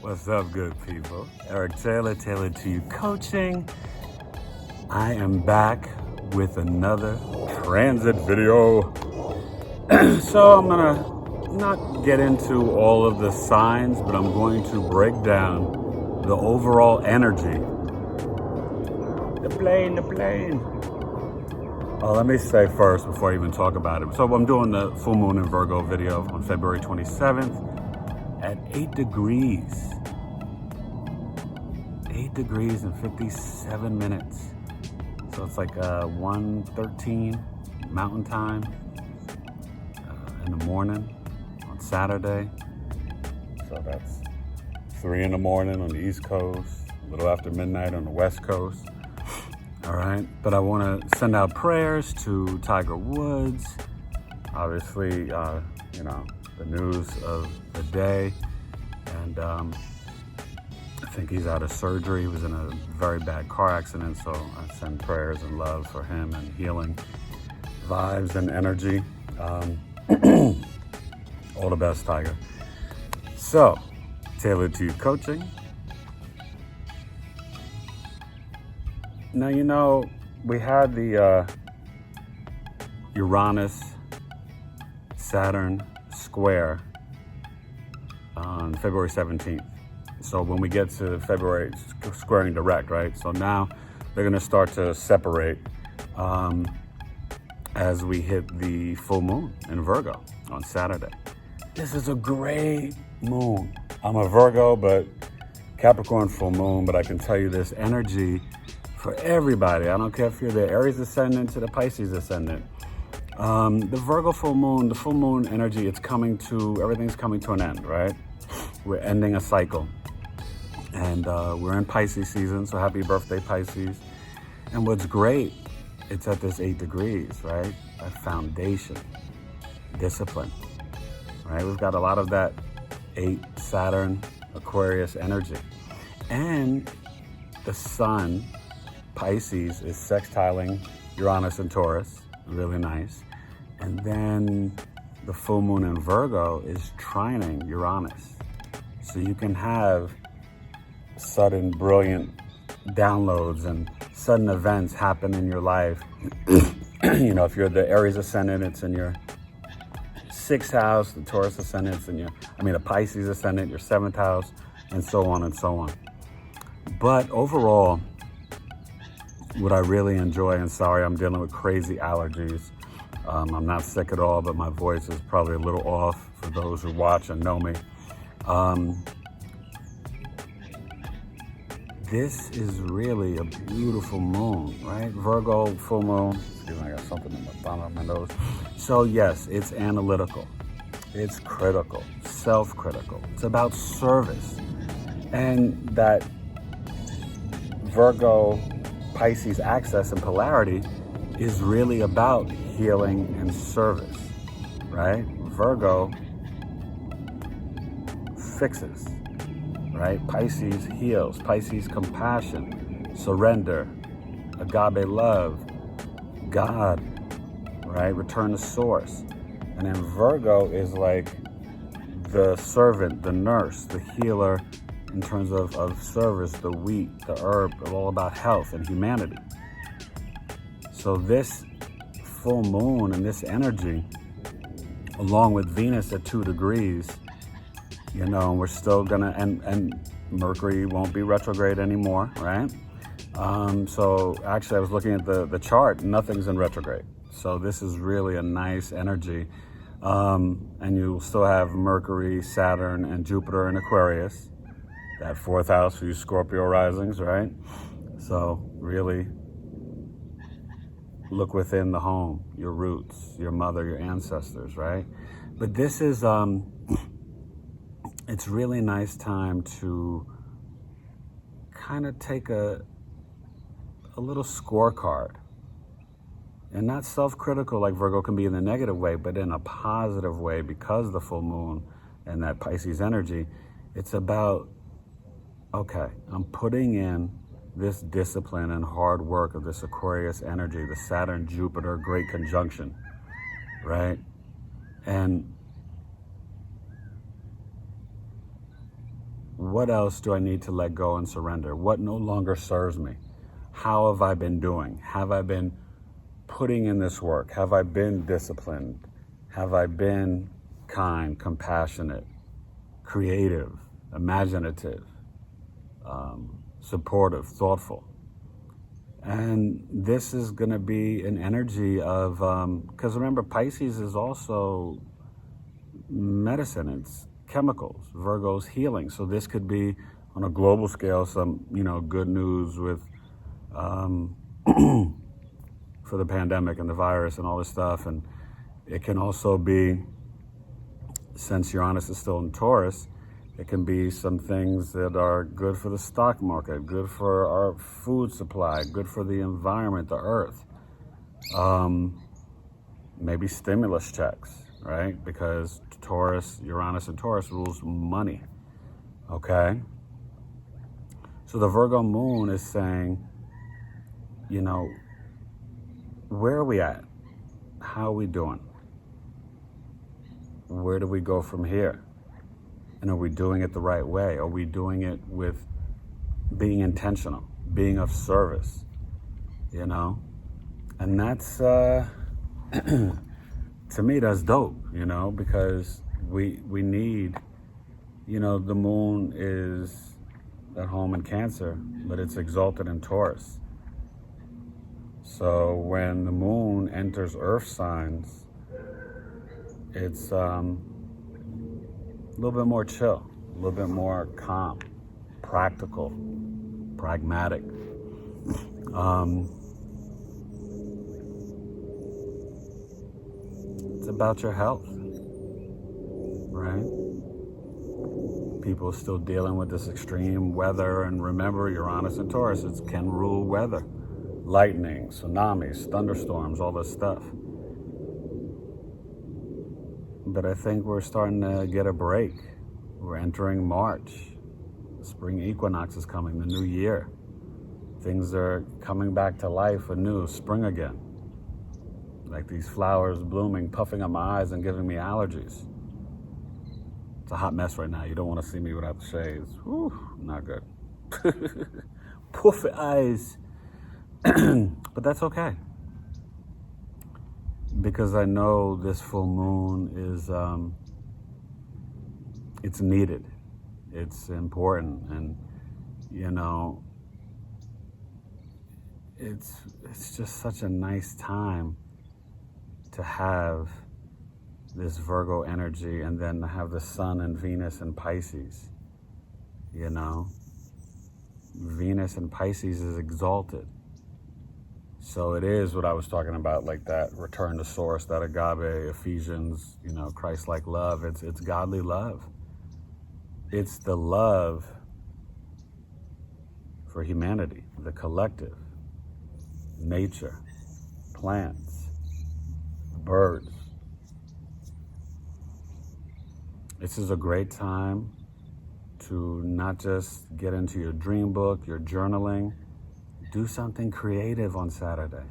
What's up, good people? Eric Taylor, Tailored to You Coaching. I am back with another transit video. So I'm gonna not get into all of the signs, but I'm going to break down the overall energy. The plane. Oh, let me say first before I even talk about it. So I'm doing the full moon in Virgo video on February 27th at 8 degrees. 8 degrees and 57 minutes. So it's like 1:13 Mountain Time in the morning on Saturday. So that's 3 in the morning on the East Coast, a little after midnight on the West Coast. All right, but I want to send out prayers to Tiger Woods. Obviously, the news of the day, and I think he's out of surgery. He was in a very bad car accident, so I send prayers and love for him and healing vibes and energy. All the best, Tiger. So, Tailored to You Coaching. Now, we had the Uranus-Saturn square on February 17th. So when we get to February, it's squaring direct, right? So now they're going to start to separate as we hit the full moon in Virgo on Saturday. This is a great moon. I'm a Virgo, but Capricorn full moon, but I can tell you this energy for everybody. I don't care if you're the Aries ascendant to the Pisces ascendant. The Virgo full moon, the full moon energy, everything's coming to an end, right? We're ending a cycle. And we're in Pisces season, so happy birthday, Pisces. And what's great, it's at this 8 degrees, right? A foundation, discipline, right? We've got a lot of that 8 Saturn Aquarius energy. And the sun, Pisces, is sextiling Uranus and Taurus, really nice. And then the full moon in Virgo is trining Uranus. So you can have sudden brilliant downloads and sudden events happen in your life. If you're the Aries ascendant, it's in your 6th house, the Taurus ascendant, it's in the Pisces ascendant, your 7th house, and so on and so on. But overall, what I really enjoy, and sorry, I'm dealing with crazy allergies. I'm not sick at all, but my voice is probably a little off for those who watch and know me. This is really a beautiful moon, right? Virgo full moon. Excuse me, I got something in the bottom of my nose. So yes, it's analytical. It's critical, self-critical. It's about service. And that Virgo Pisces axis and polarity is really about healing and service, right? Virgo fixes, right? Pisces heals, Pisces compassion, surrender, agape love, God, right? Return to source. And then Virgo is like the servant, the nurse, the healer in terms of service, the wheat, the herb, all about health and humanity. So this full moon and this energy, along with Venus at 2 degrees, we're still gonna, and Mercury won't be retrograde anymore, right? So actually I was looking at the chart, nothing's in retrograde. So this is really a nice energy. And you'll still have Mercury, Saturn, and Jupiter in Aquarius, that 4th house for you Scorpio risings, right? So really look within the home, your roots, your mother, your ancestors, right? But this is, it's really nice time to kind of take a little scorecard. And not self-critical like Virgo can be in the negative way, but in a positive way because the full moon and that Pisces energy, it's about, okay, I'm putting in this discipline and hard work of this Aquarius energy, the Saturn-Jupiter great conjunction, right? And What else do I need to let go and surrender? What no longer serves me? How have I been doing? Have I been putting in this work? Have I been disciplined? Have I been kind, compassionate, creative, imaginative, supportive, thoughtful? And this is going to be an energy of, because remember, Pisces is also medicine, it's chemicals. Virgo's healing. So this could be, on a global scale, some, good news with, for the pandemic and the virus and all this stuff. And it can also be, since Uranus is still in Taurus, it can be some things that are good for the stock market, good for our food supply, good for the environment, the earth. Maybe stimulus checks, right? Because Taurus, Uranus and Taurus rules money, okay? So the Virgo moon is saying, where are we at? How are we doing? Where do we go from here? And are we doing it the right way? Are we doing it with being intentional, being of service, And that's, to me, that's dope, because we need, the moon is at home in Cancer, but it's exalted in Taurus. So when the moon enters earth signs, it's a little bit more chill, a little bit more calm, practical, pragmatic. It's about your health, right? People are still dealing with this extreme weather, and remember, Uranus and Taurus, it can rule weather. Lightning, tsunamis, thunderstorms, all this stuff. But I think we're starting to get a break. We're entering March. The spring equinox is coming, the new year. Things are coming back to life anew, spring again. Like these flowers blooming, puffing up my eyes and giving me allergies. It's a hot mess right now. You don't want to see me without the shades. Whew, not good. Puffy eyes. But that's okay. Because I know this full moon is, it's needed. It's important. And, it's just such a nice time to have this Virgo energy, and then to have the Sun and Venus in Pisces, Venus in Pisces is exalted. So it is what I was talking about, like that return to source, that agape, Ephesians, Christ-like love. It's godly love. It's the love for humanity, the collective, nature, plants, birds. This is a great time to not just get into your dream book, your journaling. Do something creative on Saturday,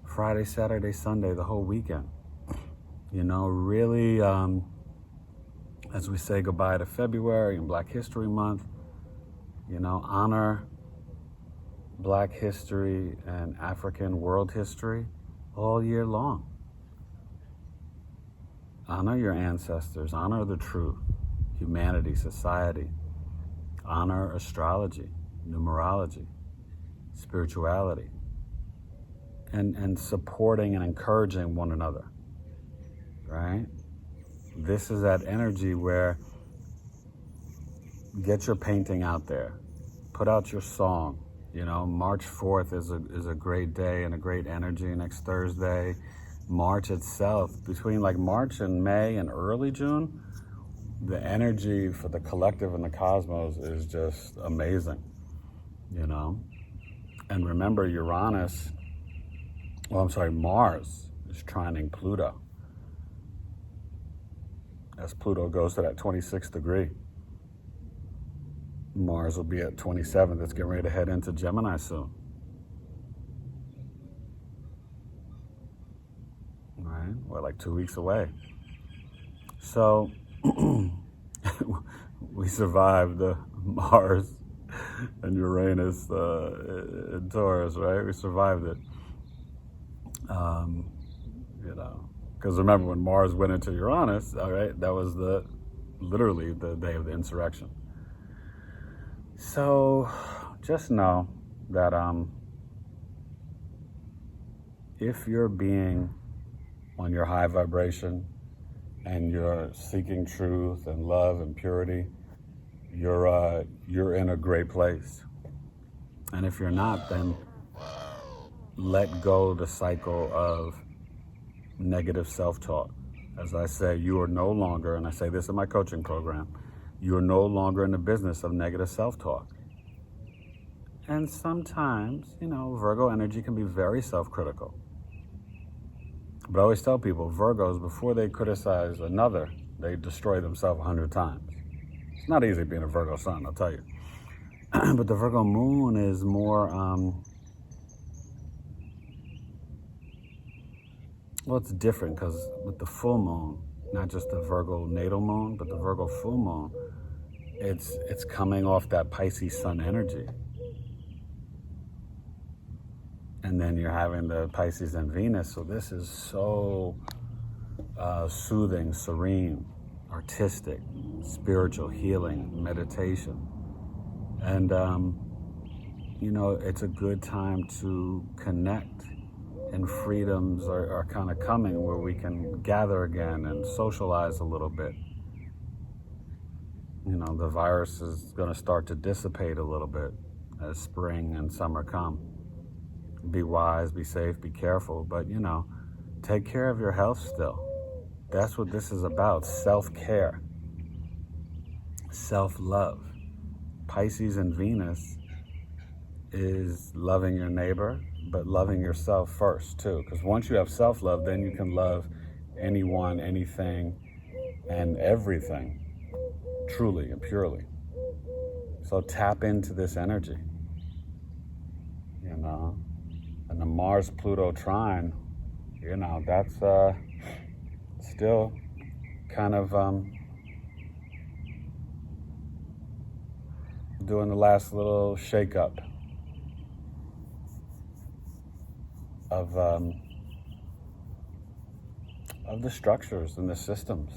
Friday, Saturday, Sunday, the whole weekend. Really, as we say goodbye to February and Black History Month, honor Black history and African world history all year long. Honor your ancestors, honor the truth, humanity, society. Honor astrology, numerology, spirituality, and supporting and encouraging one another, right? This is that energy where get your painting out there, put out your song. March 4th is a great day and a great energy. Next Thursday, March itself, between like March and May and early June, the energy for the collective and the cosmos is just amazing, And remember, Mars is trining Pluto. As Pluto goes to that 26th degree, Mars will be at 27th. It's getting ready to head into Gemini soon. Right? We're like 2 weeks away. So we we survived the Mars and Uranus in Taurus, right? We survived it. Because remember when Mars went into Uranus, all right, that was literally the day of the insurrection. So just know that if you're being on your high vibration and you're seeking truth and love and purity, you're in a great place. And if you're not, then let go the cycle of negative self-talk. As I say, you are no longer, and I say this in my coaching program, you are no longer in the business of negative self-talk. And sometimes, Virgo energy can be very self-critical. But I always tell people, Virgos, before they criticize another, they destroy themselves 100 times. It's not easy being a Virgo sun, I'll tell you. But the Virgo moon is more, well, it's different because with the full moon, not just the Virgo natal moon, but the Virgo full moon, it's coming off that Pisces sun energy. And then you're having the Pisces and Venus, so this is so soothing, serene, artistic, spiritual healing, meditation. And, it's a good time to connect, and freedoms are kind of coming where we can gather again and socialize a little bit. The virus is going to start to dissipate a little bit as spring and summer come. Be wise, be safe, be careful, but, take care of your health still. That's what this is about, self-care, self-love. Pisces and Venus is loving your neighbor, but loving yourself first, too. Because once you have self-love, then you can love anyone, anything, and everything, truly and purely. So tap into this energy, And the Mars-Pluto trine, that's still kind of doing the last little shake-up of the structures and the systems.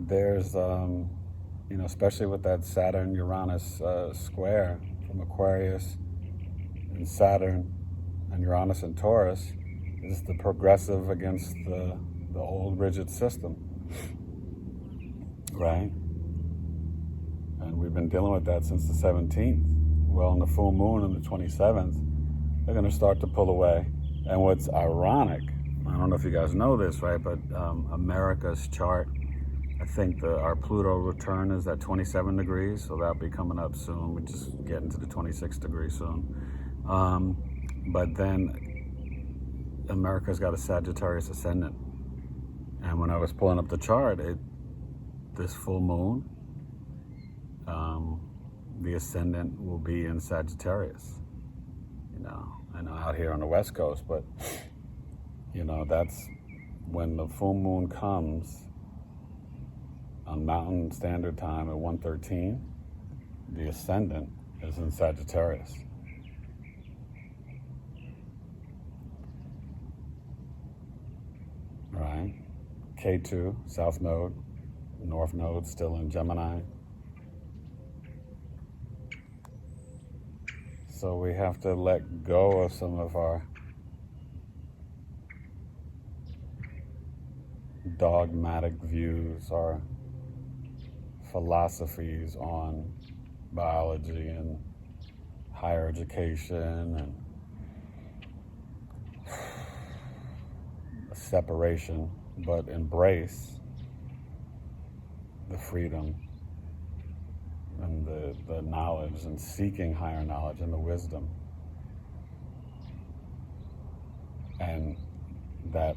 There's, especially with that Saturn-Uranus square from Aquarius and Saturn and Uranus and Taurus, is the progressive against the old rigid system, right? And we've been dealing with that since the 17th. Well, on the full moon on the 27th, they're going to start to pull away. And what's ironic, I don't know if you guys know this, right, but America's chart, I think our Pluto return is at 27 degrees, so that'll be coming up soon. We're just getting to the 26 degrees soon. But then America's got a Sagittarius ascendant. And when I was pulling up the chart, this full moon, the ascendant will be in Sagittarius. I know out here on the West Coast, but, that's when the full moon comes on Mountain Standard Time at 1:13, the ascendant is in Sagittarius. Right? K2, South Node, North Node still in Gemini. So we have to let go of some of our dogmatic views, our philosophies on biology and higher education and separation, but embrace the freedom and the knowledge and seeking higher knowledge and the wisdom. And that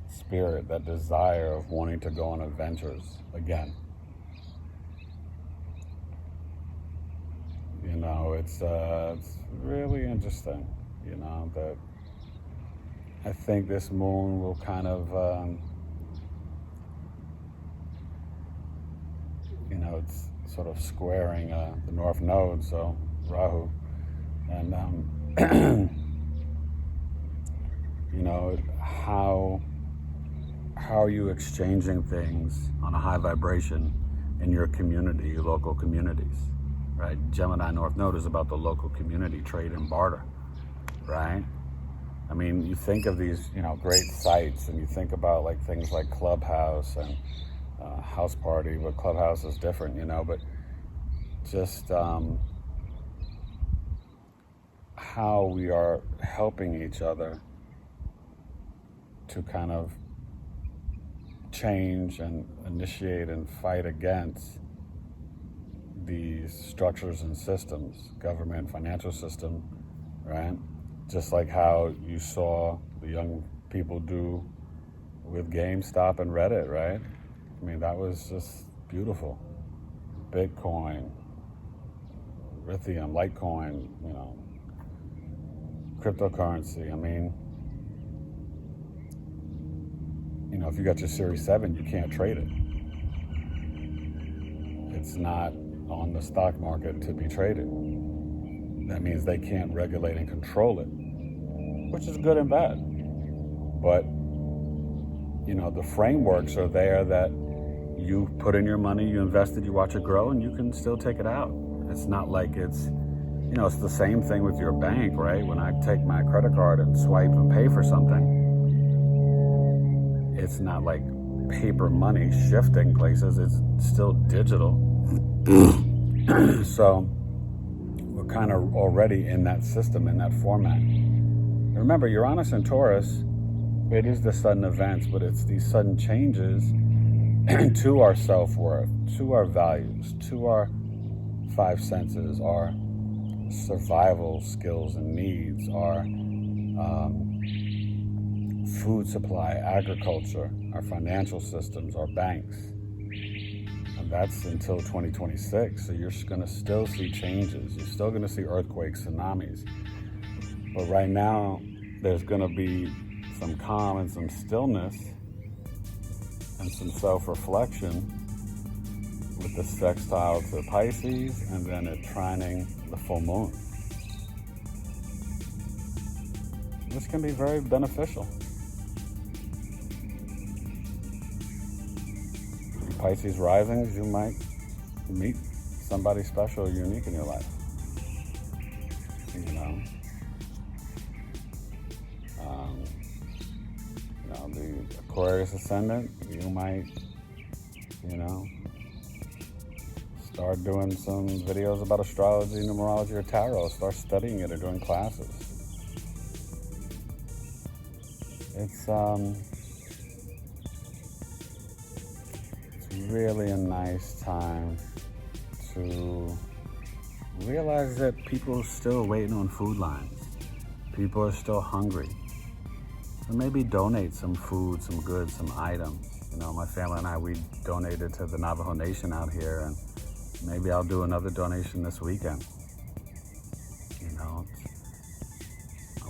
spirit, that desire of wanting to go on adventures again. It's really interesting, that I think this moon will kind of, it's sort of squaring the North Node, so Rahu. And, how are you exchanging things on a high vibration in your community, your local communities, right? Gemini North Node is about the local community, trade and barter, right? I mean, you think of these, great sites, and you think about like things like Clubhouse and House Party, but Clubhouse is different, but just how we are helping each other to kind of change and initiate and fight against these structures and systems, government, financial system, right? Just like how you saw the young people do with GameStop and Reddit, right? I mean, that was just beautiful. Bitcoin, lithium, Litecoin, cryptocurrency. I mean, if you got your Series 7, you can't trade it. It's not on the stock market to be traded. That means they can't regulate and control it, which is good and bad. But, the frameworks are there that you put in your money, you invest it, you watch it grow, and you can still take it out. It's not like it's the same thing with your bank, right? When I take my credit card and swipe and pay for something, it's not like paper money shifting places. It's still digital. So we're kind of already in that system, in that format. And remember, Uranus and Taurus, it is the sudden events, but it's these sudden changes to our self-worth, to our values, to our five senses, our survival skills and needs, our food supply, agriculture, our financial systems, our banks. And that's until 2026. So you're going to still see changes. You're still going to see earthquakes, tsunamis. But right now, there's going to be some calm and some stillness and some self-reflection with the sextile to Pisces, and then it trining the full moon. This can be very beneficial. Pisces risings, you might meet somebody special or unique in your life. The Aquarius Ascendant, you might, start doing some videos about astrology, numerology, or tarot. Start studying it or doing classes. It's really a nice time to realize that people are still waiting on food lines. People are still hungry. So maybe donate some food, some goods, some items. My family and I, we donated to the Navajo Nation out here, and maybe I'll do another donation this weekend. My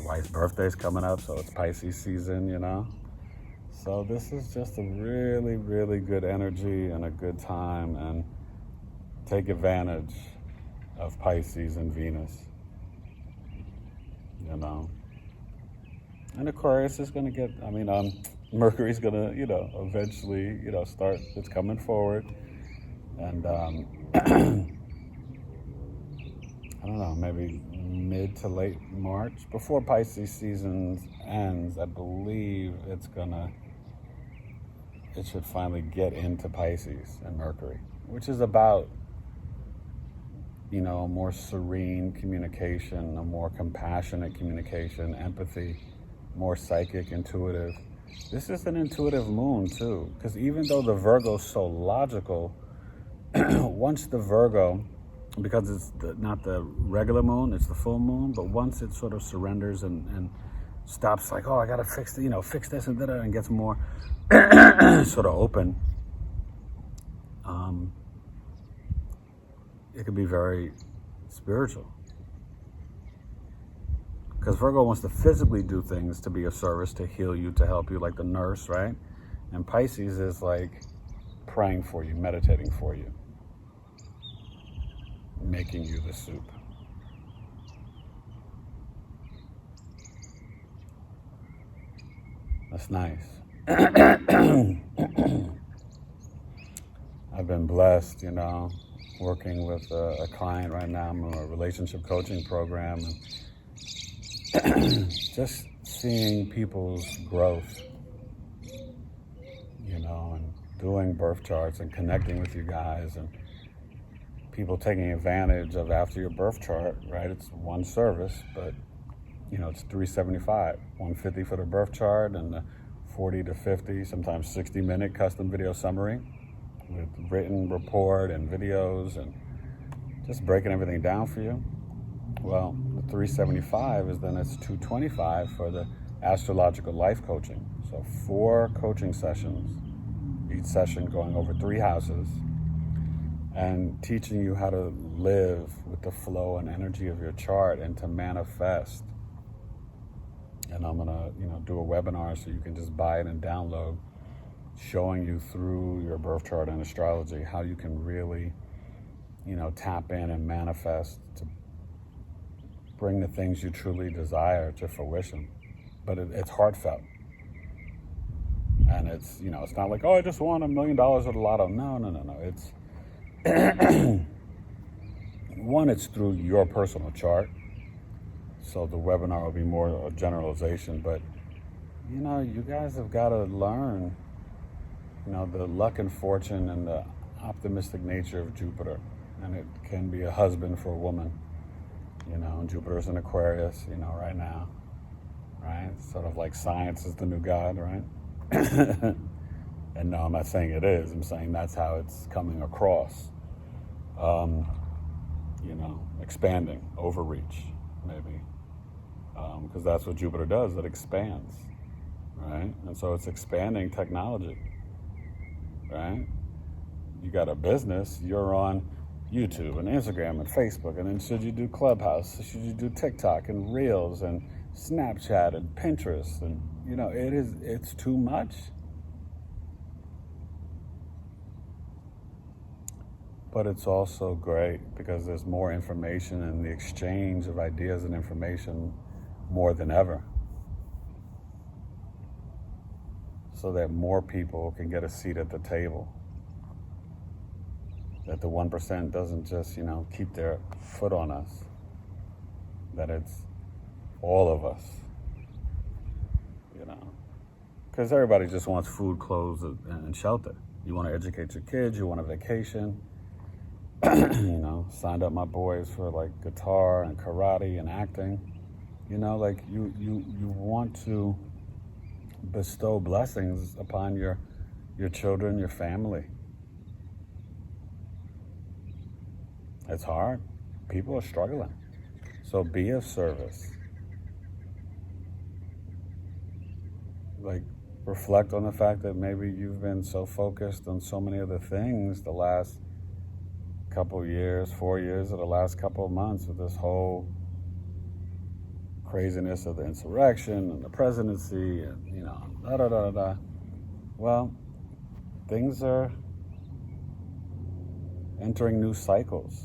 wife's birthday's coming up, so it's Pisces season, So this is just a really, really good energy and a good time, and take advantage of Pisces and Venus, And Aquarius is going to get, Mercury's going to, eventually, start, it's coming forward. And I don't know, maybe mid to late March, before Pisces season ends, I believe it should finally get into Pisces and Mercury, which is about, a more serene communication, a more compassionate communication, empathy, more psychic, intuitive. This is an intuitive moon too, because even though the Virgo is so logical, once the Virgo, because it's not the regular moon, it's the full moon, but once it sort of surrenders and stops like, I gotta fix this and that, and gets more sort of open, it could be very spiritual. Because Virgo wants to physically do things to be of service, to heal you, to help you, like the nurse, right? And Pisces is like praying for you, meditating for you, making you the soup. That's nice. I've been blessed, working with a client right now. I'm in a relationship coaching program, and just seeing people's growth, and doing birth charts and connecting with you guys, and people taking advantage of after your birth chart, right? It's one service, but it's $375, $150 for the birth chart, and the 40 to 50, sometimes 60-minute custom video summary with written report and videos and just breaking everything down for you. Well, the $375 is then it's $225 for the Astrological Life Coaching. So 4 coaching sessions, each session going over 3 houses, and teaching you how to live with the flow and energy of your chart and to manifest. And I'm gonna, do a webinar so you can just buy it and download, showing you through your birth chart and astrology how you can really, tap in and manifest to bring the things you truly desire to fruition. But it's heartfelt. And it's, it's not like, oh, I just won $1 million at the lotto. No. It's, one, it's through your personal chart. So the webinar will be more a generalization, but you guys have got to learn, the luck and fortune and the optimistic nature of Jupiter. And it can be a husband for a woman, and Jupiter's in Aquarius, right now, right? Sort of like science is the new God, right? And no, I'm not saying it is. I'm saying that's how it's coming across. Expanding, overreach, maybe. Because that's what Jupiter does, it expands, right? And so it's expanding technology, right? You got a business, you're on YouTube and Instagram and Facebook, and then should you do Clubhouse, should you do TikTok and Reels and Snapchat and Pinterest, and it's too much. But it's also great because there's more information and the exchange of ideas and information more than ever, so that more people can get a seat at the table, that the 1% doesn't just keep their foot on us, that it's all of us, because everybody just wants food, clothes, and shelter. You want to educate your kids, you want a vacation. Signed up my boys for like guitar and karate and acting. You want to bestow blessings upon your children, your family. It's hard. People are struggling. So be of service. Reflect on the fact that maybe you've been so focused on so many other things the last couple years, 4 years, or the last couple of months with this whole craziness of the insurrection and the presidency and, Well, things are entering new cycles,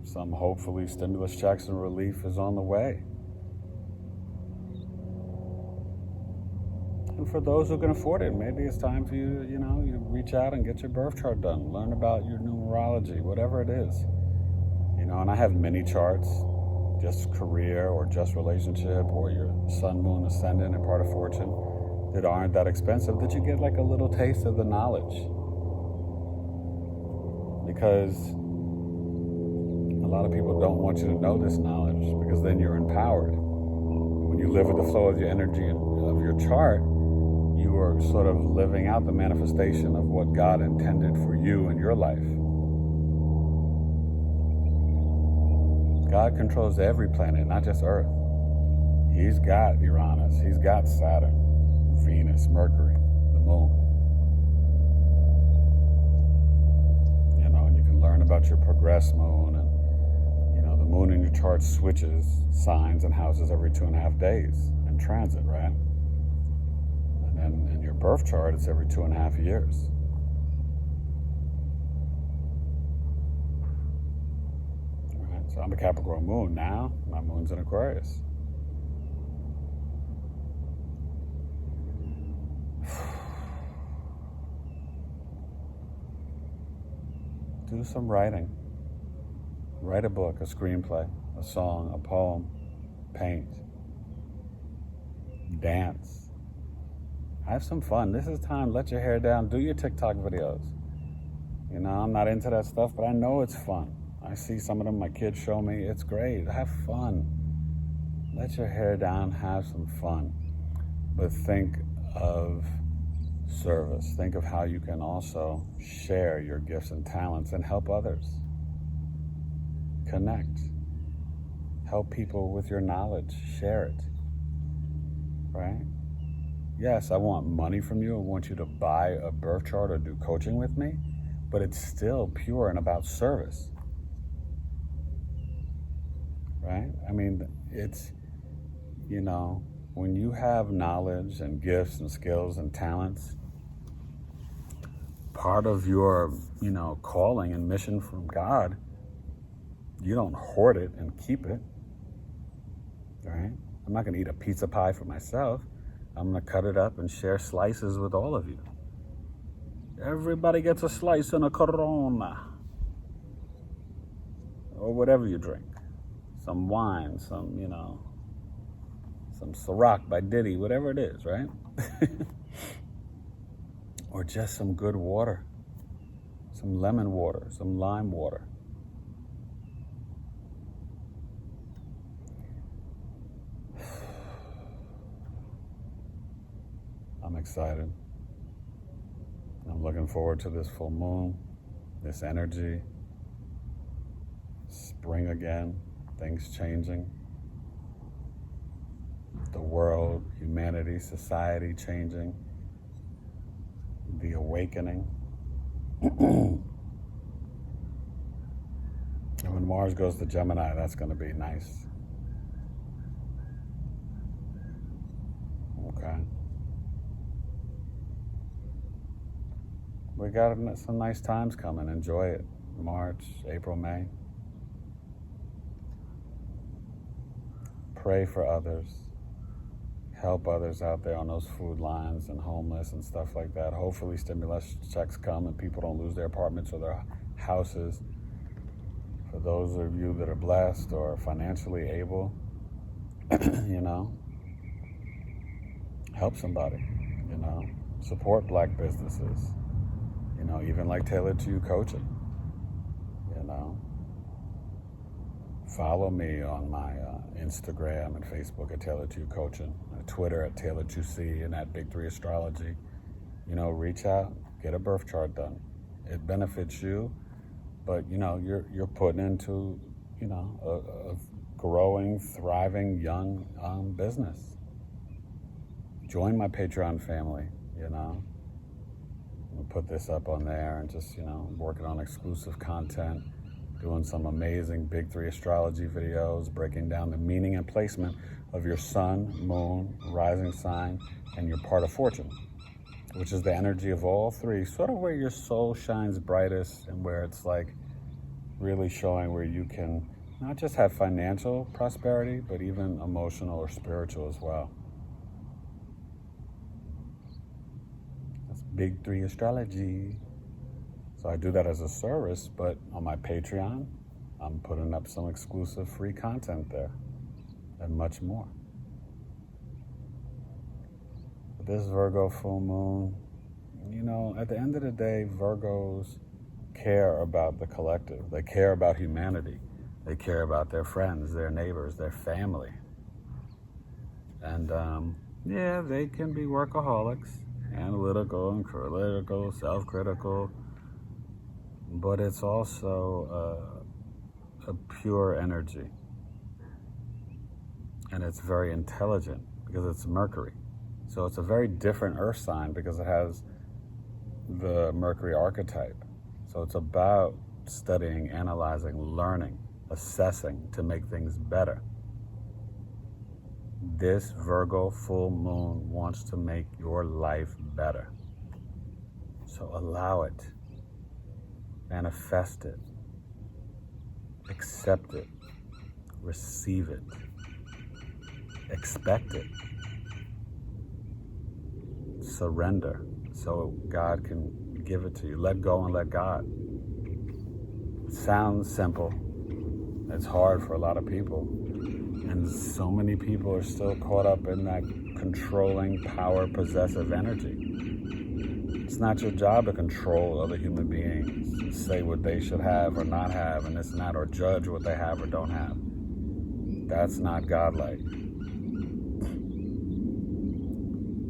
Some hopefully stimulus checks and relief is on the way. And for those who can afford it, maybe it's time for you, you reach out and get your birth chart done. Learn about your numerology, whatever it is. And I have mini charts, just career or just relationship or your sun, moon, ascendant, and part of fortune that aren't that expensive, that you get like a little taste of the knowledge. Because a lot of people don't want you to know this knowledge, because then you're empowered. When you live with the flow of your energy of your chart, you are sort of living out the manifestation of what God intended for you in your life. God controls every planet, not just Earth. He's got Uranus, he's got Saturn, Venus, Mercury, the moon. And you can learn about your progress moon and, moon in your chart switches signs and houses every 2.5 days in transit, right? And then in your birth chart, it's every 2.5 years. All right, so I'm a Capricorn moon now. My moon's in Aquarius. Do some writing. Write a book, a screenplay, a song, a poem, paint, dance. Have some fun. This is time. Let your hair down. Do your TikTok videos. You know, I'm not into that stuff, but I know it's fun. I see some of them my kids show me. It's great. Have fun. Let your hair down. Have some fun. But think of service. Think of how you can also share your gifts and talents and help others. Connect. Help people with your knowledge. Share it. Right? Yes, I want money from you. I want you to buy a birth chart or do coaching with me, but it's still pure and about service. Right? I mean, it's, you know, when you have knowledge and gifts and skills and talents, part of your, you know, calling and mission from God, you don't hoard it and keep it, right? I'm not going to eat a pizza pie for myself. I'm going to cut it up and share slices with all of you. Everybody gets a slice and a Corona. Or whatever you drink. Some wine, some, you know, some Ciroc by Diddy, whatever it is, right? Or just some good water. Some lemon water, some lime water. I'm excited. I'm looking forward to this full moon, this energy, spring again, things changing, the world, humanity, society changing, the awakening. And when Mars goes to Gemini, that's going to be nice. Okay. We got some nice times coming. Enjoy it. March, April, May. Pray for others. Help others out there on those food lines and homeless and stuff like that. Hopefully stimulus checks come and people don't lose their apartments or their houses. For those of you that are blessed or financially able, you know, help somebody, you know, support Black businesses. You know, even like Tailored to You Coaching, you know. Follow me on my Instagram and Facebook at Tailored to You Coaching, Twitter at Tailored to See, and at Big 3 Astrology. You know, reach out, get a birth chart done. It benefits you, but, you know, you're putting into, you know, a growing, thriving, young business. Join my Patreon family, you know. We'll put this up on there and just, you know, working on exclusive content, doing some amazing Big 3 astrology videos, breaking down the meaning and placement of your sun, moon, rising sign, and your part of fortune, which is the energy of all three, sort of where your soul shines brightest and where it's like really showing where you can not just have financial prosperity, but even emotional or spiritual as well. Big 3 Astrology. So I do that as a service, but on my Patreon, I'm putting up some exclusive free content there and much more. This Virgo full moon, you know, at the end of the day, Virgos care about the collective. They care about humanity. They care about their friends, their neighbors, their family. And yeah, they can be workaholics. Analytical and critical, self-critical, but it's also a pure energy, and it's very intelligent because it's Mercury. So it's a very different earth sign because it has the Mercury archetype. So it's about studying, analyzing, learning, assessing to make things better. This Virgo full moon wants to make your life better. So allow it, manifest it, accept it, receive it, expect it, surrender so God can give it to you. Let go and let God. It sounds simple. It's hard for a lot of people. And so many people are still caught up in that controlling, power, possessive energy. It's not your job to control other human beings, say what they should have or not have, and this and that, or judge what they have or don't have. That's not godlike.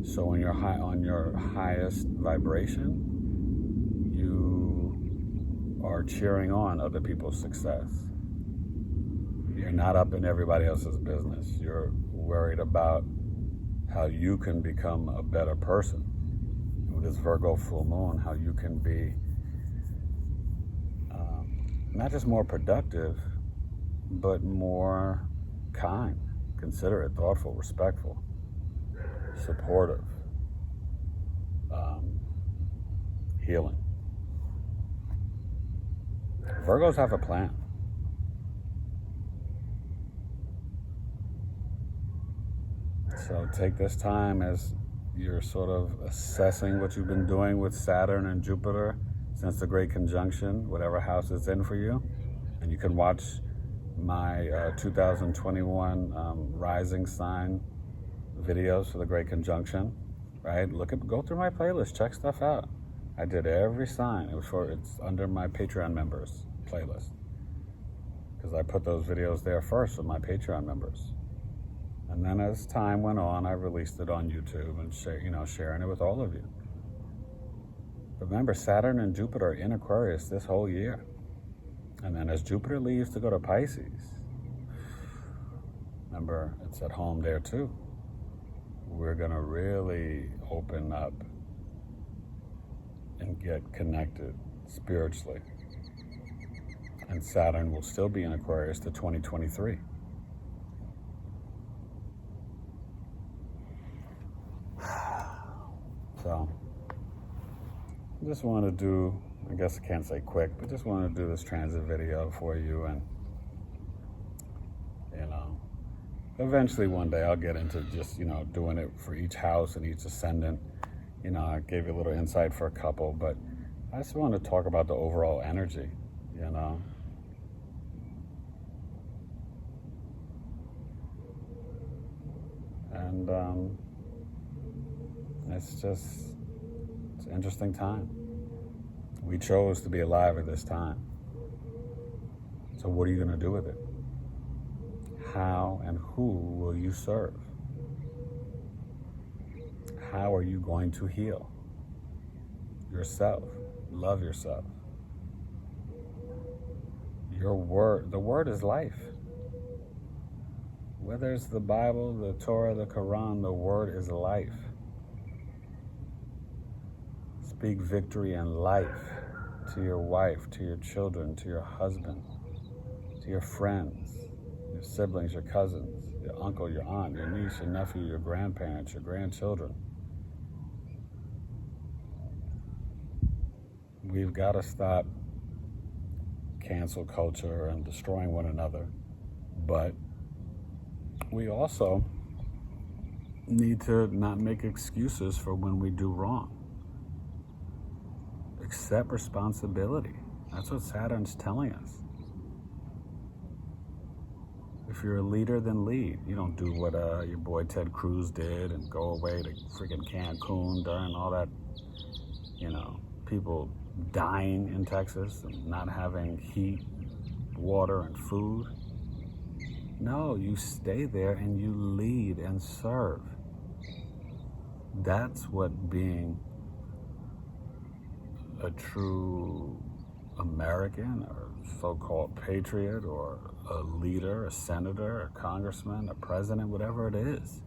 So when you're on your highest vibration, you are cheering on other people's success. You're not up in everybody else's business. You're worried about how you can become a better person. With this Virgo full moon, how you can be not just more productive, but more kind, considerate, thoughtful, respectful, supportive, healing. Virgos have a plan. So take this time as you're sort of assessing what you've been doing with Saturn and Jupiter since the Great Conjunction, whatever house it's in for you. And you can watch my 2021 rising sign videos for the Great Conjunction, right? Go through my playlist, check stuff out. I did every sign. It's under my Patreon members playlist, because I put those videos there first with my Patreon members. And then as time went on, I released it on YouTube and sharing it with all of you. Remember, Saturn and Jupiter are in Aquarius this whole year. And then as Jupiter leaves to go to Pisces, remember, it's at home there too. We're going to really open up and get connected spiritually. And Saturn will still be in Aquarius to 2023. So, I just want to do, I guess I can't say quick, but just want to do this transit video for you. And, eventually one day I'll get into just, doing it for each house and each ascendant. I gave you a little insight for a couple, but I just want to talk about the overall energy, And, it's an interesting time. We chose to be alive at this time. So what are you going to do with it? How and who will you serve? How are you going to heal yourself? Love yourself. The word is life. Whether it's the Bible, the Torah, the Quran, the word is life. Speak victory and life to your wife, to your children, to your husband, to your friends, your siblings, your cousins, your uncle, your aunt, your niece, your nephew, your grandparents, your grandchildren. We've got to stop cancel culture and destroying one another, but we also need to not make excuses for when we do wrong. Accept responsibility. That's what Saturn's telling us. If you're a leader, then lead. You don't do what your boy Ted Cruz did and go away to freaking Cancun during all that, people dying in Texas and not having heat, water, and food. No, you stay there and you lead and serve. That's what being a true American or so-called patriot or a leader, a senator, a congressman, a president, whatever it is.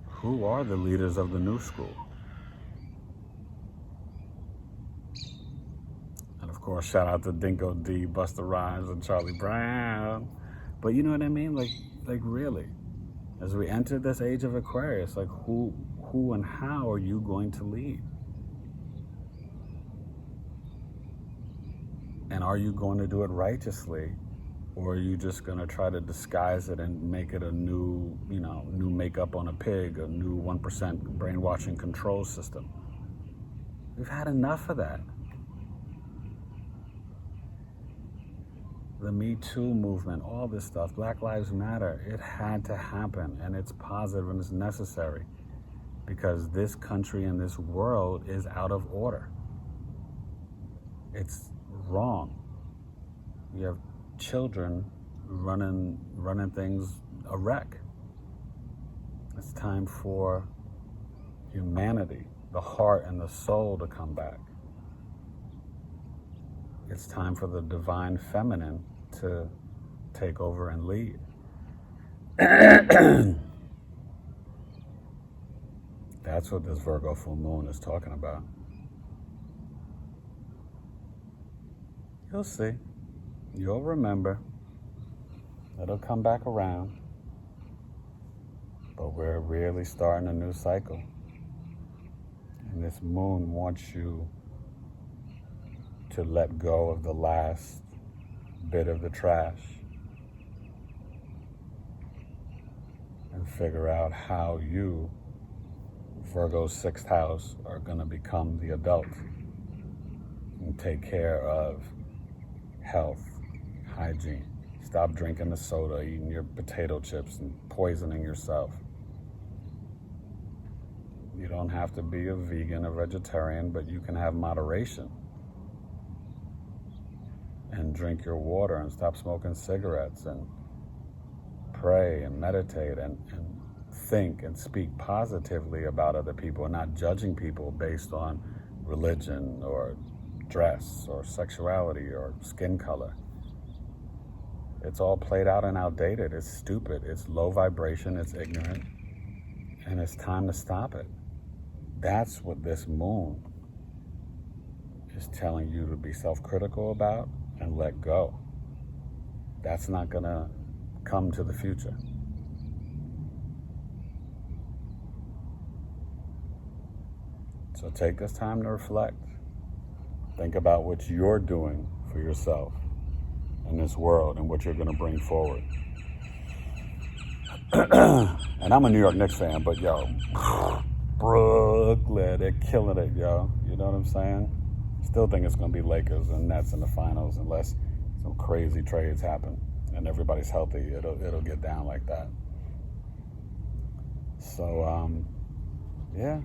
Who are the leaders of the new school? course, shout out to Dinko D, Busta Rhymes, and Charlie Brown. But you know what I mean? Like really, as we enter this age of Aquarius, like who and how are you going to lead? And are you going to do it righteously? Or are you just going to try to disguise it and make it a new makeup on a pig, a new 1% brainwashing control system? We've had enough of that. The Me Too movement, all this stuff, Black Lives Matter, it had to happen, and it's positive and it's necessary because this country and this world is out of order. It's wrong. You have children running things a wreck. It's time for humanity, the heart and the soul to come back. It's time for the divine feminine to take over and lead. That's what this Virgo full moon is talking about. You'll see. You'll remember. It'll come back around. But we're really starting a new cycle. And this moon wants you to let go of the last bit of the trash and figure out how you, Virgo's 6th house, are going to become the adult and take care of health, hygiene. Stop drinking the soda, eating your potato chips, and poisoning yourself. You don't have to be a vegan or vegetarian, but you can have moderation. And drink your water and stop smoking cigarettes and pray and meditate and think and speak positively about other people and not judging people based on religion or dress or sexuality or skin color. It's all played out and outdated. It's stupid. It's low vibration. It's ignorant. And it's time to stop it. That's what this moon is telling you to be self-critical about and let go. That's not going to come to the future. So take this time to reflect. Think about what you're doing for yourself in this world and what you're going to bring forward. And I'm a New York Knicks fan, but yo, Brooklyn, they're killing it, yo. You know what I'm saying? Still think it's going to be Lakers and Nets in the finals unless some crazy trades happen and everybody's healthy. It'll get down like that. So, yeah.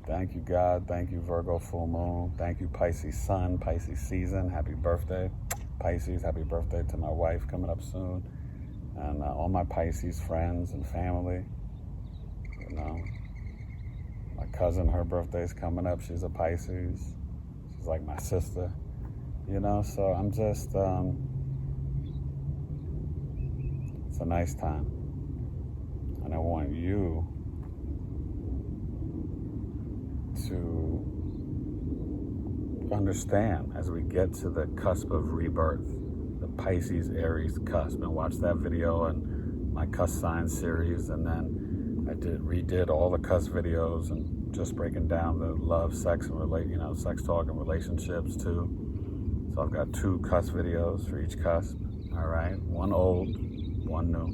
Thank you, God. Thank you, Virgo full moon. Thank you, Pisces sun, Pisces season. Happy birthday, Pisces. Happy birthday to my wife coming up soon. And all my Pisces friends and family. You know, my cousin, her birthday's coming up. She's a Pisces. She's like my sister. You know, so I'm just, it's a nice time. And I want you to understand as we get to the cusp of rebirth, the Pisces Aries cusp, and watch that video and my cuss sign series, and then I redid all the cuss videos and just breaking down the love, sex, and sex talk and relationships too. So I've got 2 cuss videos for each cusp. All right, one old, one new.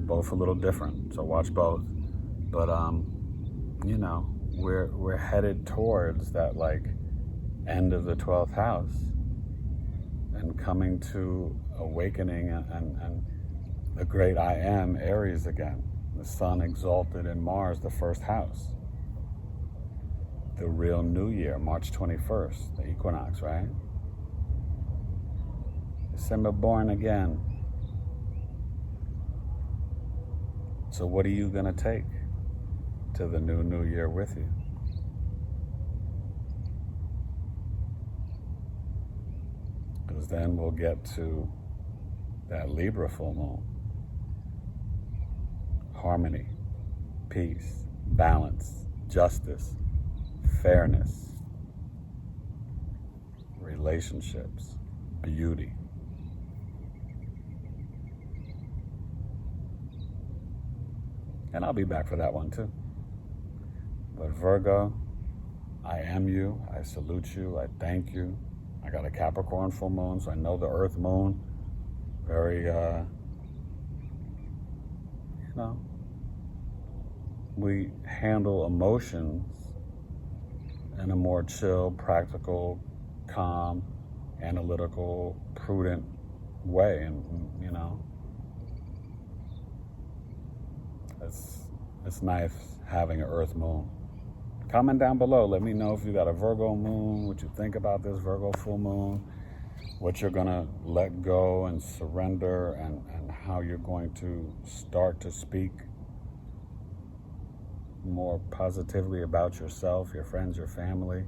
Both a little different. So watch both. But we're headed towards that end of the 12th house and coming to awakening and the great I am, Aries again. The sun exalted in Mars, the 1st house. The real new year, March 21st, the equinox, right? December born again. So what are you going to take to the new year with you? Because then we'll get to that Libra full moon. Harmony, peace, balance, justice, fairness, relationships, beauty. And I'll be back for that one too. But Virgo, I am you. I salute you. I thank you. I got a Capricorn full moon, so I know the Earth moon. Very, we handle emotions in a more chill, practical, calm, analytical, prudent way. And, it's nice having an Earth moon. Comment down below. Let me know if you got a Virgo moon, what you think about this Virgo full moon, what you're going to let go and surrender, and how you're going to start to speak more positively about yourself, your friends, your family.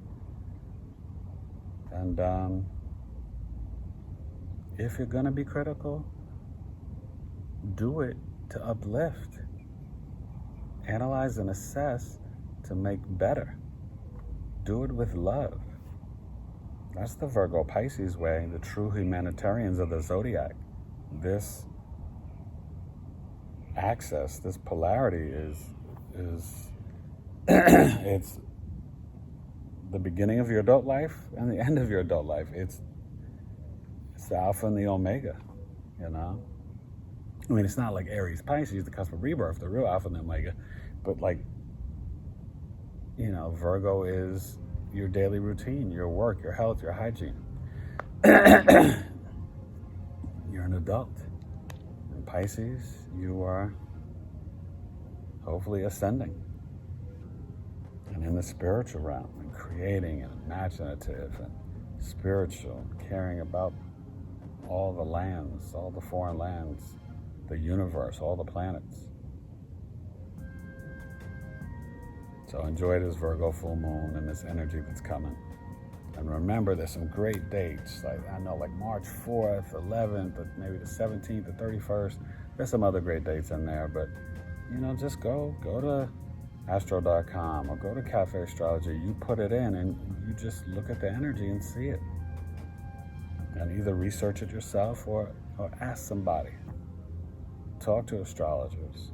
And if you're going to be critical, do it to uplift. Analyze and assess to make better. Do it with love. That's the Virgo Pisces way, the true humanitarians of the zodiac. This axis, this polarity is it's the beginning of your adult life and the end of your adult life. It's the alpha and the omega, I mean, it's not like Aries Pisces, the cusp of rebirth, the real alpha and the omega, but Virgo is your daily routine, your work, your health, your hygiene. You're an adult. In Pisces, you are hopefully ascending. And in the spiritual realm, and creating and imaginative and spiritual, caring about all the lands, all the foreign lands, the universe, all the planets. So enjoy this Virgo full moon and this energy that's coming. And remember, there's some great dates. I know March 4th, 11th, maybe the 17th, the 31st. There's some other great dates in there, but just go to astro.com or go to Cafe Astrology. You put it in and you just look at the energy and see it. And either research it yourself or ask somebody. Talk to astrologers.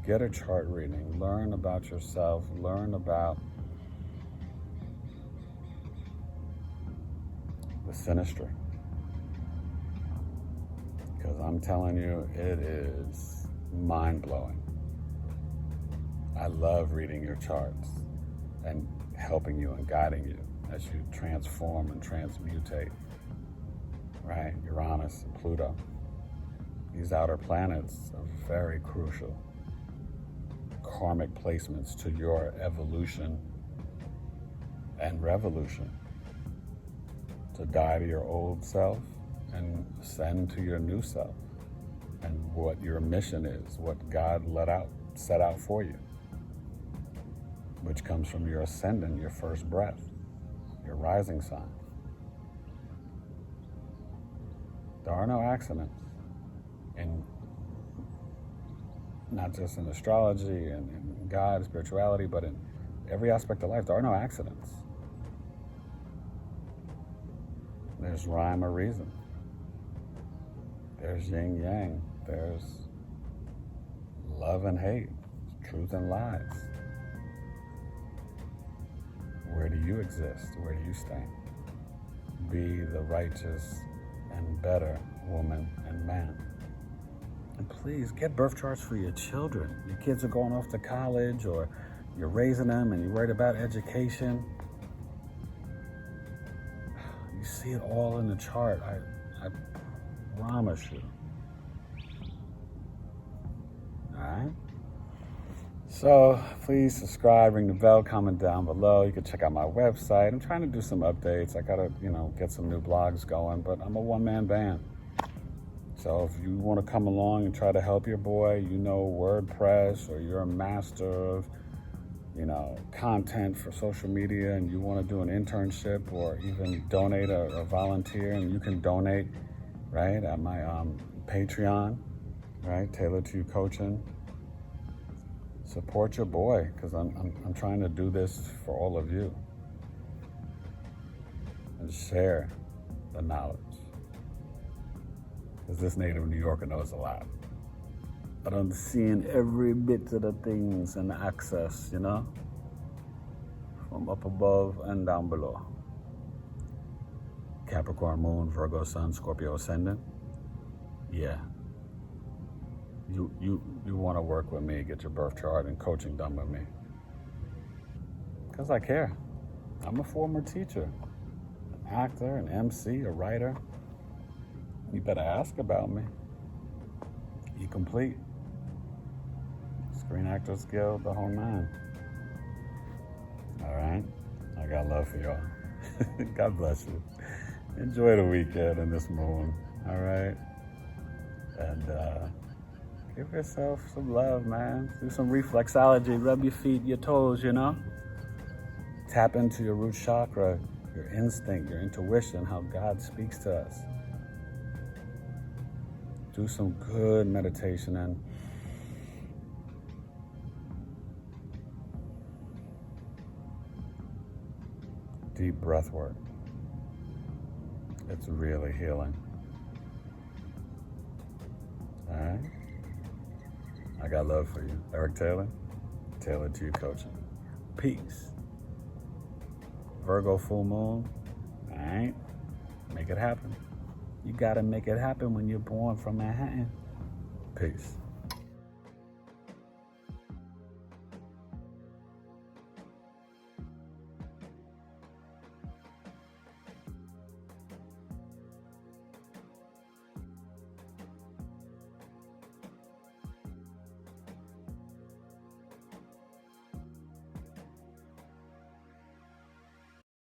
Get a chart reading. Learn about yourself. Learn about the synastry. Because I'm telling you, it is mind-blowing. I love reading your charts and helping you and guiding you as you transform and transmutate, right? Uranus and Pluto. These outer planets are very crucial. Karmic placements to your evolution and revolution. To die to your old self and ascend to your new self. And what your mission is, what God set out for you. Which comes from your ascendant, your first breath, your rising sign. There are no accidents. And not just in astrology and in God, spirituality, but in every aspect of life, there are no accidents. There's rhyme or reason. There's yin yang. There's love and hate, truth and lies. Where do you exist? Where do you stand? Be the righteous and better woman and man. And please get birth charts for your children. Your kids are going off to college, or you're raising them and you're worried about education. You see it all in the chart. I promise you. All right? So please subscribe, ring the bell, comment down below. You can check out my website. I'm trying to do some updates. I gotta, get some new blogs going, but I'm a one-man band. So if you want to come along and try to help your boy, WordPress, or you're a master of, content for social media, and you want to do an internship or even donate or volunteer, and you can donate, right, at my Patreon, right, Tailored to You Coaching. Support your boy, because I'm trying to do this for all of you. And share the knowledge. Because this native New Yorker knows a lot. But I'm seeing every bit of the things and the access, you know, from up above and down below. Capricorn Moon, Virgo Sun, Scorpio Ascendant. Yeah. You want to work with me, get your birth chart and coaching done with me. Because I care. I'm a former teacher, an actor, an MC, a writer. You better ask about me. You complete. Screen Actors Guild, the whole nine. All right? I got love for y'all. God bless you. Enjoy the weekend and this moon, all right? And give yourself some love, man. Do some reflexology. Rub your feet, your toes, you know? Tap into your root chakra, your instinct, your intuition, how God speaks to us. Do some good meditation and deep breath work. It's really healing. All right? I got love for you. Eric Taylor, Tailored to You Coaching. Peace. Virgo full moon. All right? Make it happen. You got to make it happen when you're born from Manhattan. Peace.